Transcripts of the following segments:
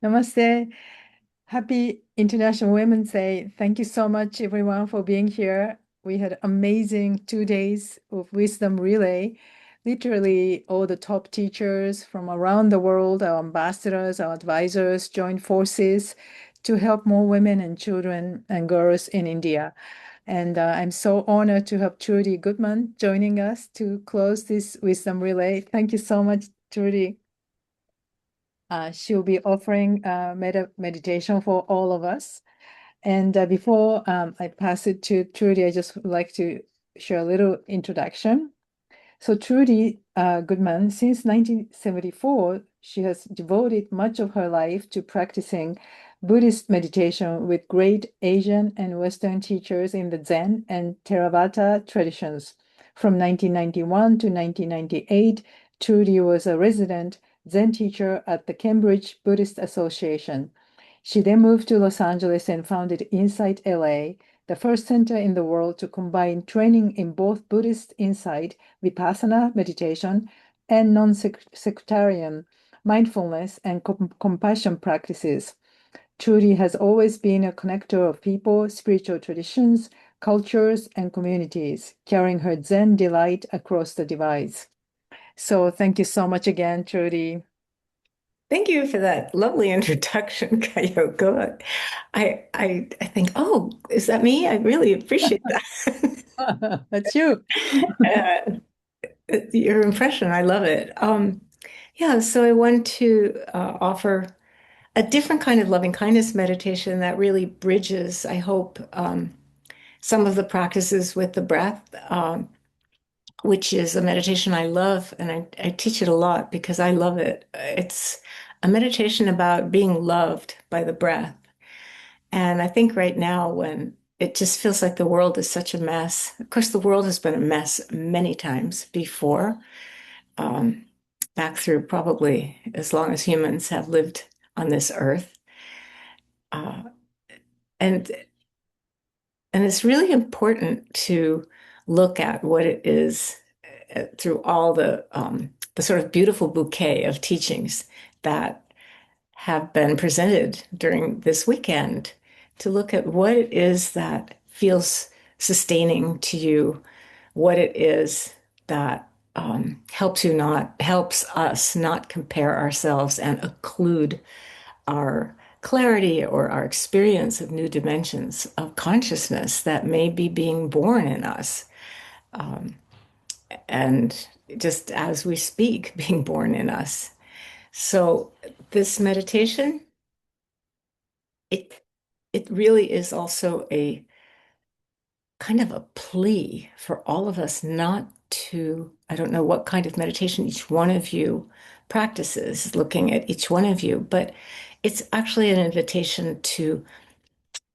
Namaste. Happy International Women's Day. Thank you so much, everyone, for being here. We had amazing 2 days of wisdom relay. Literally, all the top teachers from around the world, our ambassadors, our advisors, joined forces to help more women and children and girls in India. And I'm so honored to have Trudy Goodman joining us to close this wisdom relay. Thank you so much, Trudy. She'll be offering meditation for all of us. And before I pass it to Trudy, I just would like to share a little introduction. So Trudy Goodman, since 1974, she has devoted much of her life to practicing Buddhist meditation with great Asian and Western teachers in the Zen and Theravada traditions. From 1991 to 1998, Trudy was a resident Zen teacher at the Cambridge Buddhist Association. She then moved to Los Angeles and founded Insight LA, the first center in the world to combine training in both Buddhist insight, vipassana meditation, and non-sectarian mindfulness and compassion practices. Trudy has always been a connector of people, spiritual traditions, cultures, and communities, carrying her Zen delight across the divides. So thank you so much again, Trudy. Thank you for that lovely introduction, Kayoko. I think, oh, is that me? I really appreciate that. That's you. Uh, your impression, I love it. Yeah, so I want to offer a different kind of loving kindness meditation that really bridges, I hope, some of the practices with the breath, which is a meditation I love, and I teach it a lot because I love it. It's a meditation about being loved by the breath. And I think right now, when it just feels like the world is such a mess, of course, the world has been a mess many times before, um, back through probably as long as humans have lived on this earth. Uh, and and it's really important to look at what it is through all the sort of beautiful bouquet of teachings that have been presented during this weekend, to look at what it is that feels sustaining to you, what it is that helps us not compare ourselves and occlude our clarity or our experience of new dimensions of consciousness that may be being born in us. Um, and just as we speak, being born in us. So this meditation, it it really is also a kind of a plea for all of us not to, I don't know what kind of meditation each one of you practices, looking at each one of you, but it's actually an invitation to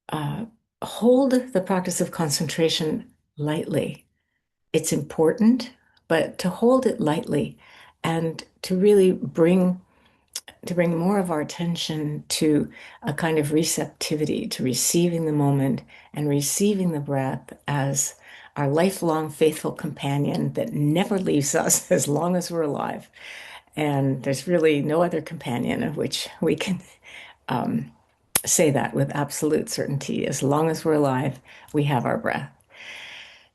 uh, hold the practice of concentration lightly. It's important, but to hold it lightly and to really bring more of our attention to a kind of receptivity to receiving the moment and receiving the breath as our lifelong faithful companion that never leaves us as long as we're alive. And there's really no other companion of which we can um, say that with absolute certainty. As long as we're alive, we have our breath.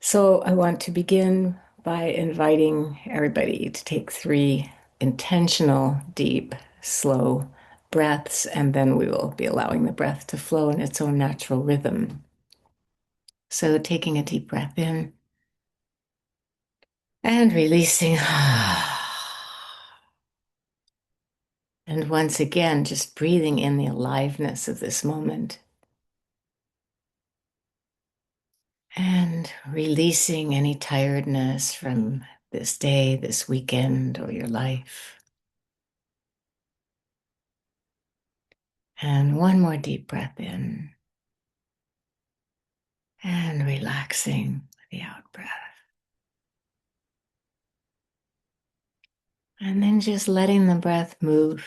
So I want to begin by inviting everybody to take 3 intentional, deep, slow breaths, and then we will be allowing the breath to flow in its own natural rhythm. So taking a deep breath in and releasing. And once again, just breathing in the aliveness of this moment and releasing any tiredness from this day, this weekend, or your life. And one more deep breath in and relaxing the out breath. And then just letting the breath move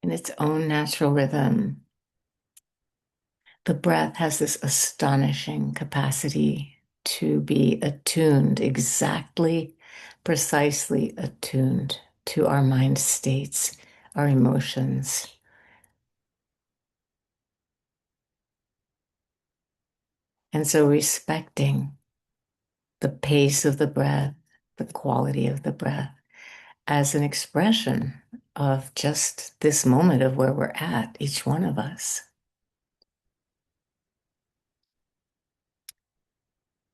in its own natural rhythm. The breath has this astonishing capacity to be attuned, exactly, precisely attuned to our mind states, our emotions, And so respecting the pace of the breath, the quality of the breath as an expression of just this moment of where we're at, each one of us.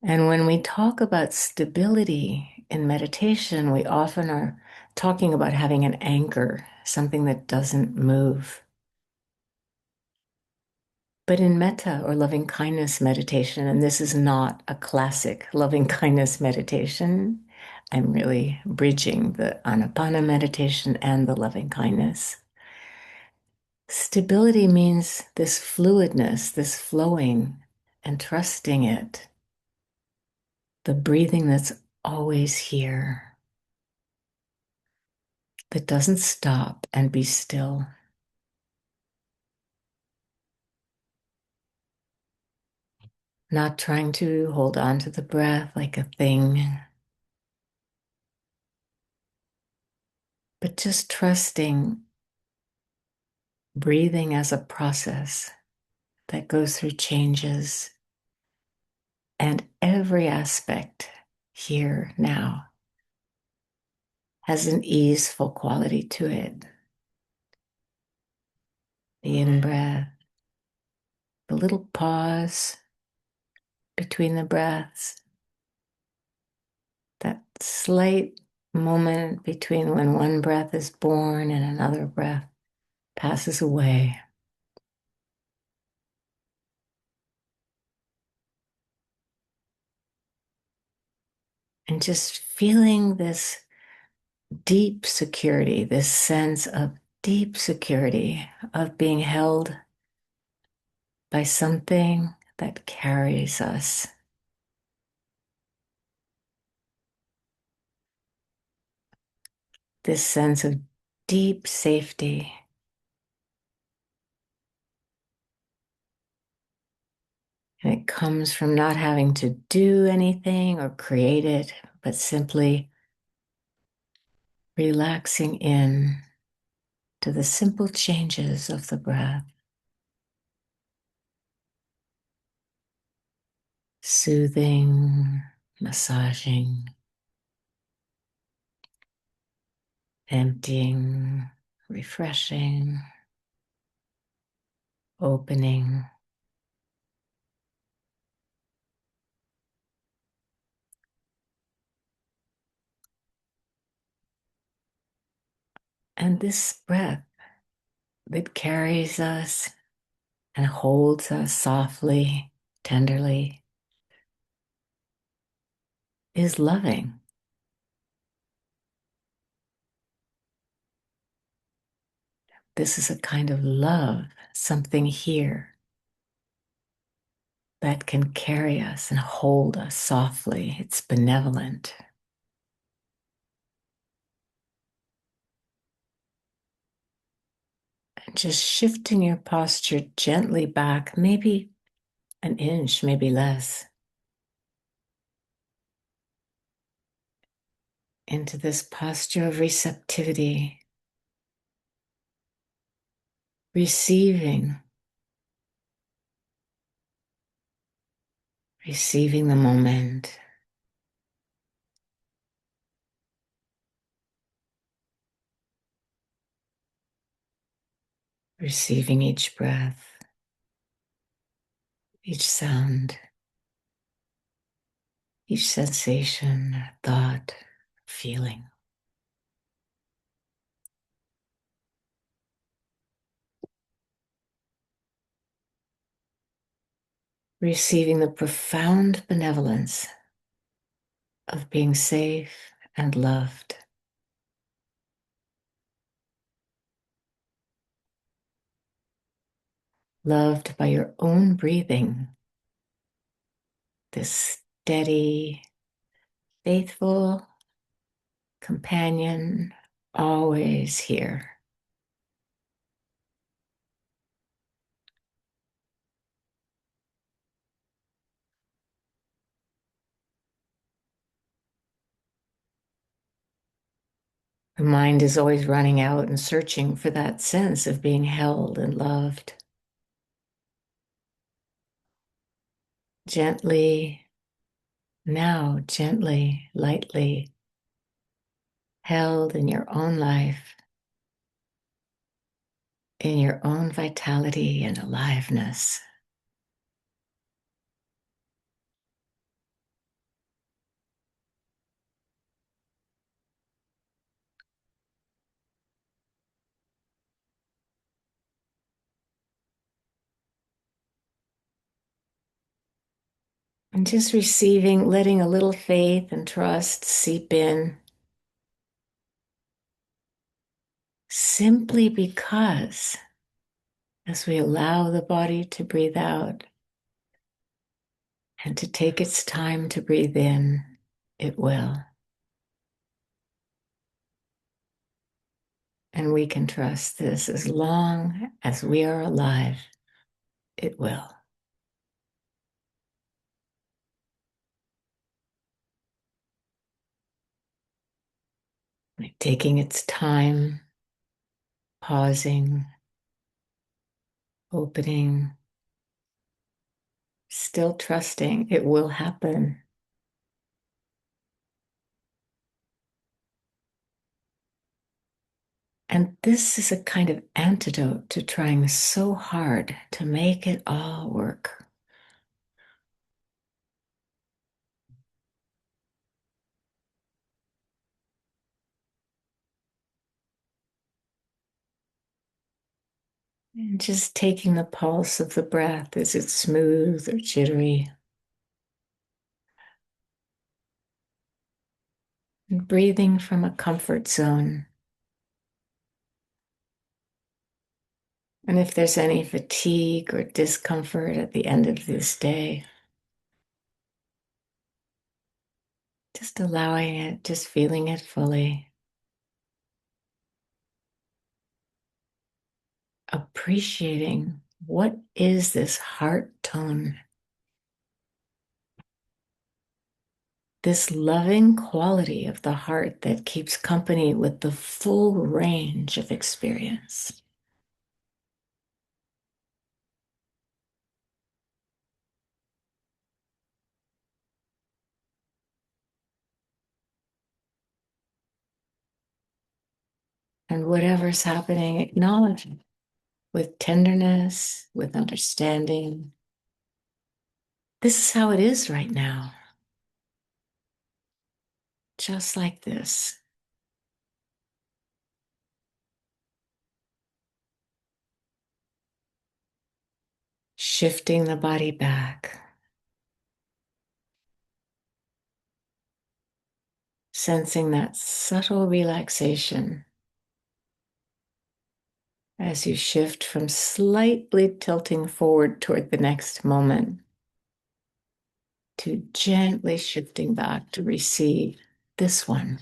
And when we talk about stability in meditation, we often are talking about having an anchor, something that doesn't move. But in metta or loving kindness meditation, and this is not a classic loving kindness meditation, I'm really bridging the anapana meditation and the loving kindness. Stability means this fluidness, this flowing and trusting it, the breathing that's always here, that doesn't stop and be still. Not trying to hold on to the breath like a thing, but just trusting breathing as a process that goes through changes and every aspect here now has an easeful quality to it. The in breath, the little pause between the breaths, that slight moment between when one breath is born and another breath passes away. And just feeling this deep security, this sense of deep security of being held by something that carries us. This sense of deep safety. And it comes from not having to do anything or create it, but simply relaxing in to the simple changes of the breath, soothing, massaging, emptying, refreshing, opening. And this breath that carries us and holds us softly, tenderly, is loving. This is a kind of love, something here that can carry us and hold us softly. It's benevolent. And just shifting your posture gently back, maybe an inch, maybe less, into this posture of receptivity, receiving, receiving the moment. Receiving each breath, each sound, each sensation, thought, feeling. Receiving the profound benevolence of being safe and loved. Loved by your own breathing, this steady, faithful companion, always here. The mind is always running out and searching for that sense of being held and loved. Gently, now gently, lightly, held in your own life, in your own vitality and aliveness. And just receiving, letting a little faith and trust seep in, simply because as we allow the body to breathe out and to take its time to breathe in, it will. And we can trust this as long as we are alive, it will. Like taking its time, pausing, opening, still trusting it will happen. And this is a kind of antidote to trying so hard to make it all work. And just taking the pulse of the breath. Is it smooth or jittery? And breathing from a comfort zone. And if there's any fatigue or discomfort at the end of this day, just allowing it, just feeling it fully. Appreciating what is this heart tone, this loving quality of the heart that keeps company with the full range of experience. And whatever's happening, acknowledge it with tenderness, with understanding. This is how it is right now, just like this. Shifting the body back, sensing that subtle relaxation as you shift from slightly tilting forward toward the next moment to gently shifting back to receive this one.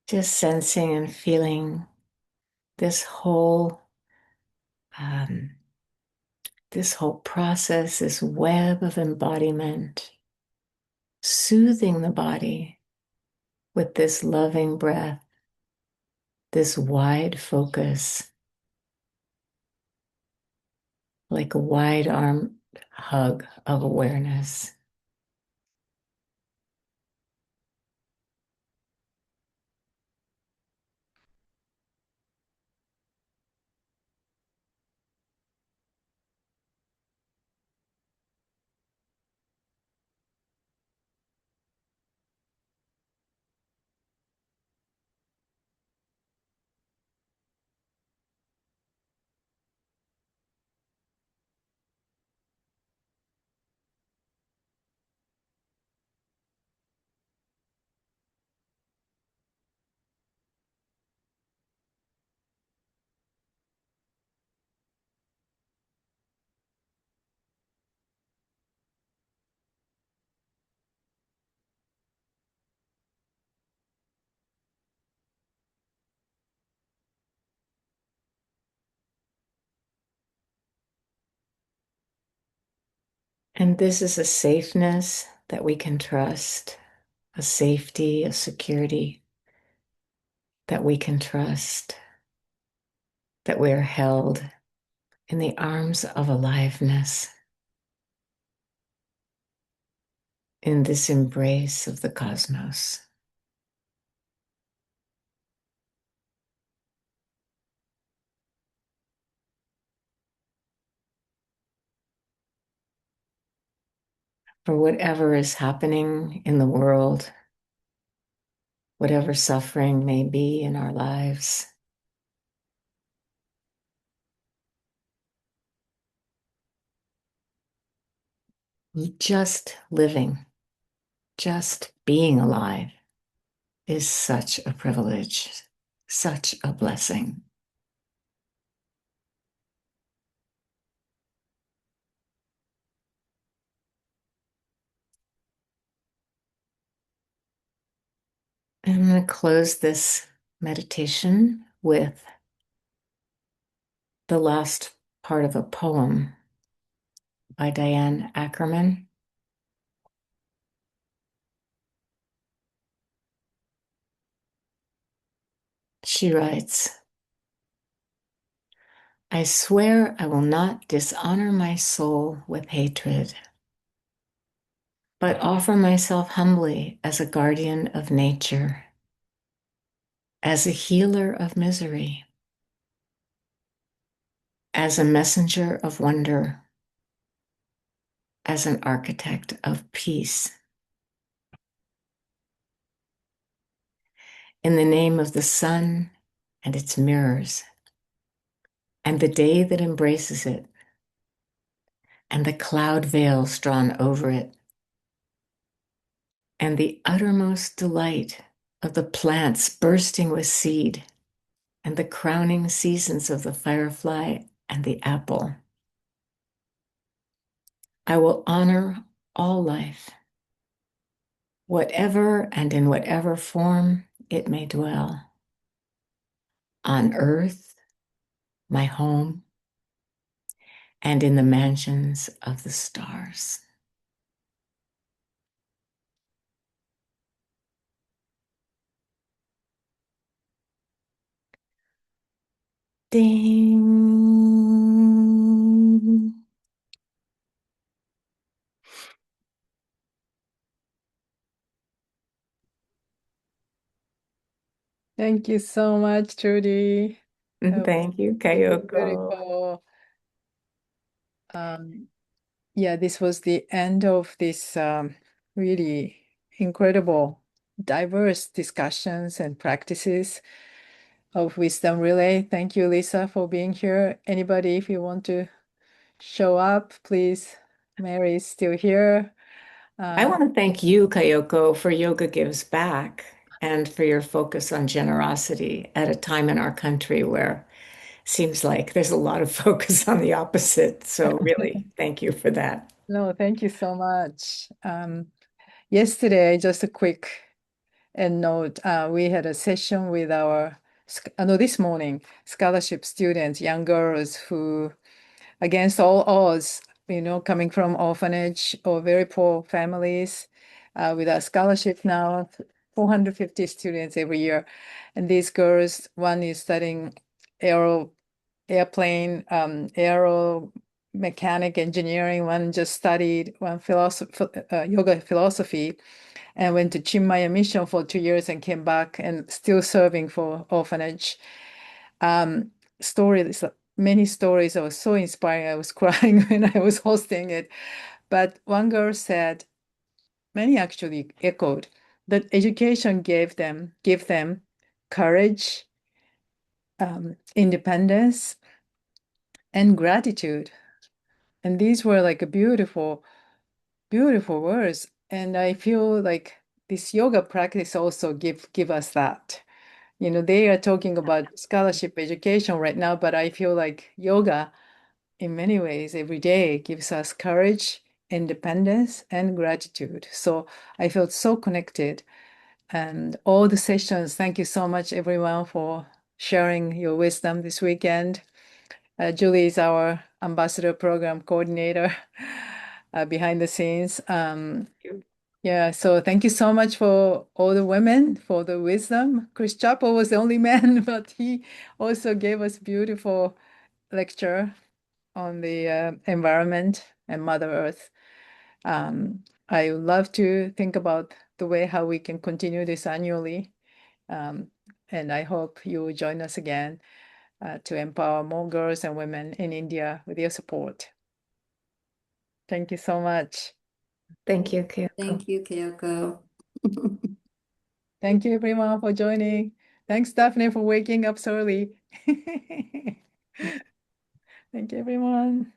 Just sensing and feeling this whole um, this whole process, this web of embodiment, soothing the body with this loving breath, this wide focus, like a wide arm hug of awareness. And this is a safeness that we can trust, a safety, a security that we can trust, that we're held in the arms of aliveness, in this embrace of the cosmos. For whatever is happening in the world, whatever suffering may be in our lives, just living, just being alive is such a privilege, such a blessing. I'm going to close this meditation with the last part of a poem by Diane Ackerman. She writes, I swear I will not dishonor my soul with hatred, but offer myself humbly as a guardian of nature, as a healer of misery, as a messenger of wonder, as an architect of peace. In the name of the sun and its mirrors, and the day that embraces it, and the cloud veils drawn over it, and the uttermost delight of the plants bursting with seed, and the crowning seasons of the firefly and the apple. I will honor all life, whatever and in whatever form it may dwell, on earth, my home, and in the mansions of the stars. Ding. Thank you so much, Trudy. That was Thank you, really Kayoko. beautiful. Yeah, this was the end of this really incredible, diverse discussions and practices of wisdom relay. Thank you, Lisa, for being here. Anybody, if you want to show up, please. Mary is still here. I Uh, want to thank you, Kayoko, for Yoga Gives Back and for your focus on generosity at a time in our country where it seems like there's a lot of focus on the opposite. So, really, thank you for that. no, thank you so much. Yesterday, just a quick note, we had a session with our, no, this morning, scholarship students, young girls who, against all odds, coming from orphanage or very poor families, with our scholarship now, 450 students every year. And these girls, one is studying aero mechanic engineering, one just studied yoga philosophy and went to Chinmaya mission for 2 years and came back and still serving for orphanage. Um, stories, many stories. I was so inspiring. I was crying when I was hosting it. But one girl said, many actually echoed, that education give them courage, independence, and gratitude. And these were like a beautiful, beautiful words. And I feel like this yoga practice also give us that. They are talking about scholarship education right now, but I feel like yoga in many ways every day gives us courage, independence, and gratitude. So I felt so connected. And all the sessions, thank you so much, everyone, for sharing your wisdom this weekend. Julie is our ambassador program coordinator. behind the scenes. Yeah, so thank you so much for all the women for the wisdom. Chris Chappell was the only man, but he also gave us beautiful lecture on the environment and Mother Earth. I would love to think about the way how we can continue this annually. Um, and I hope you will join us again to empower more girls and women in India with your support. Thank you so much. Thank you, Kyoko. Thank you, Kyoko. Thank you everyone for joining. Thanks, Daphne, for waking up so early. Thank you, everyone.